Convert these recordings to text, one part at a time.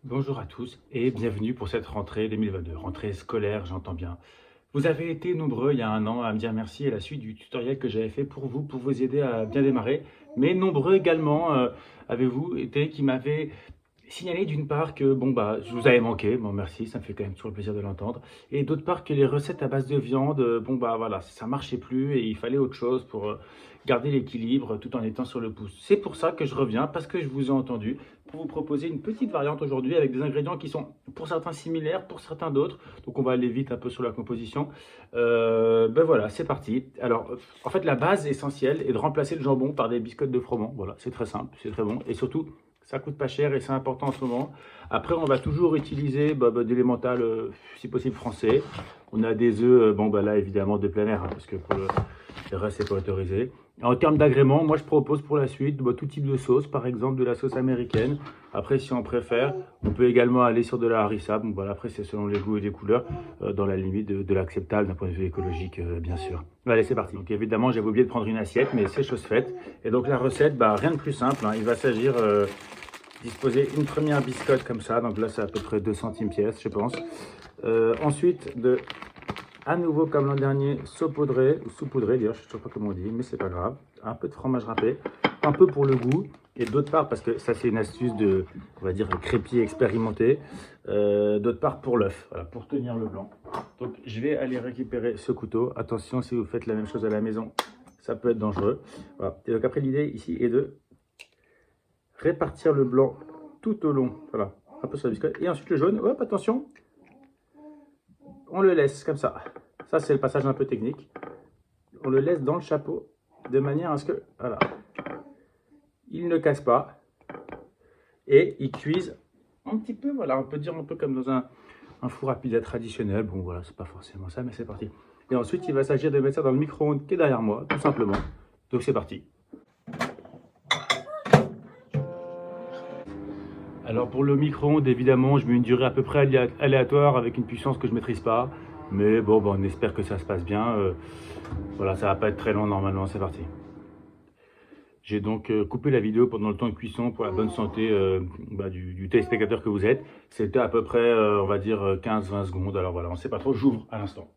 Bonjour à tous et bienvenue pour cette rentrée 2022, rentrée scolaire, j'entends bien. Vous avez été nombreux il y a un an à me dire merci à la suite du tutoriel que j'avais fait pour vous aider à bien démarrer. Mais nombreux également avez-vous été qui m'avaient signalé d'une part que bon bah je vous avais manqué, bon merci, ça me fait quand même toujours le plaisir de l'entendre. Et d'autre part que les recettes à base de viande, bon bah voilà, ça marchait plus et il fallait autre chose pour garder l'équilibre tout en étant sur le pouce. C'est pour ça que je reviens, parce que je vous ai entendu, pour vous proposer une petite variante aujourd'hui avec des ingrédients qui sont pour certains similaires, pour certains d'autres. Donc on va aller vite un peu sur la composition. Ben voilà, c'est parti. Alors en fait la base essentielle est de remplacer le jambon par des biscottes de froment. Voilà, c'est très simple, c'est très bon et surtout ça coûte pas cher et c'est important en ce moment. Après on va toujours utiliser de l'émental si possible français. On a des œufs, bon bah là évidemment de plein air hein, parce que pour le reste c'est pas autorisé. En termes d'agrément, moi je propose pour la suite tout type de sauce, par exemple de la sauce américaine. Après, si on préfère, on peut également aller sur de la harissa. Bon, voilà, après, c'est selon les goûts et les couleurs, dans la limite de l'acceptable d'un point de vue écologique, bien sûr. Allez, c'est parti. Donc évidemment, j'avais oublié de prendre une assiette, mais c'est chose faite. Et donc la recette, rien de plus simple. Hein. Il va s'agir disposer une première biscotte comme ça. Donc là, c'est à peu près 2 centimes pièce, je pense. Ensuite, à nouveau, comme l'an dernier, saupoudré, ou saupoudré, d'ailleurs, je ne sais pas comment on dit, mais c'est pas grave. Un peu de fromage râpé, un peu pour le goût, et d'autre part, parce que ça c'est une astuce de, on va dire, crépier expérimenté, d'autre part pour l'œuf, voilà, pour tenir le blanc. Donc je vais aller récupérer ce couteau. Attention, si vous faites la même chose à la maison, ça peut être dangereux. Voilà. Et donc après, l'idée ici est de répartir le blanc tout au long, voilà, un peu sur la biscotte, et ensuite le jaune, hop, attention, on le laisse comme ça. Ça, c'est le passage un peu technique. On le laisse dans le chapeau de manière à ce que, voilà, il ne casse pas et il cuise un petit peu, voilà, on peut dire un peu comme dans un four à pizza traditionnel. Bon, voilà, c'est pas forcément ça, mais c'est parti. Et ensuite, il va s'agir de mettre ça dans le micro-ondes qui est derrière moi, tout simplement. Donc, c'est parti. Alors pour le micro-ondes, évidemment, je mets une durée à peu près aléatoire avec une puissance que je ne maîtrise pas. Mais bon, on espère que ça se passe bien. Voilà, ça va pas être très long normalement, c'est parti. J'ai donc coupé la vidéo pendant le temps de cuisson pour la bonne santé du téléspectateur que vous êtes. C'était à peu près, on va dire, 15-20 secondes. Alors voilà, on ne sait pas trop, j'ouvre à l'instant.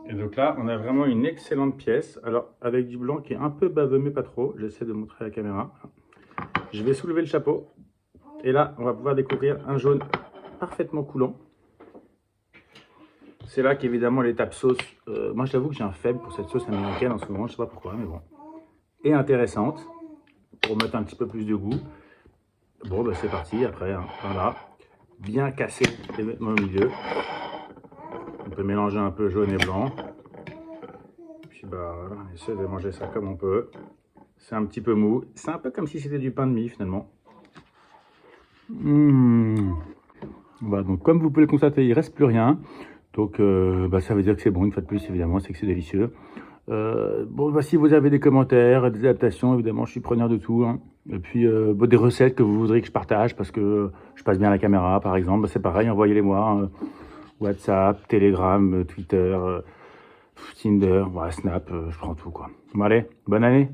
Et donc là, on a vraiment une excellente pièce. Alors avec du blanc qui est un peu baveux, mais pas trop. J'essaie de montrer à la caméra. Je vais soulever le chapeau. Et là, on va pouvoir découvrir un jaune parfaitement coulant. C'est là qu'évidemment l'étape sauce, moi je t'avoue que j'ai un faible pour cette sauce américaine en ce moment, je sais pas pourquoi, mais bon. Et intéressante, pour mettre un petit peu plus de goût. Bon, c'est parti, après, hein, voilà. Bien cassé au milieu. On peut mélanger un peu jaune et blanc. Puis voilà, on essaie de manger ça comme on peut. C'est un petit peu mou. C'est un peu comme si c'était du pain de mie finalement. Voilà, donc comme vous pouvez le constater, il ne reste plus rien. Donc ça veut dire que c'est bon, une fois de plus évidemment, c'est que c'est délicieux. Si vous avez des commentaires, des adaptations, évidemment je suis preneur de tout. Hein. Et puis des recettes que vous voudriez que je partage parce que je passe bien à la caméra par exemple, c'est pareil, envoyez-les moi. Hein. WhatsApp, Telegram, Twitter, Tinder, Snap, je prends tout quoi. Bon allez, bonne année.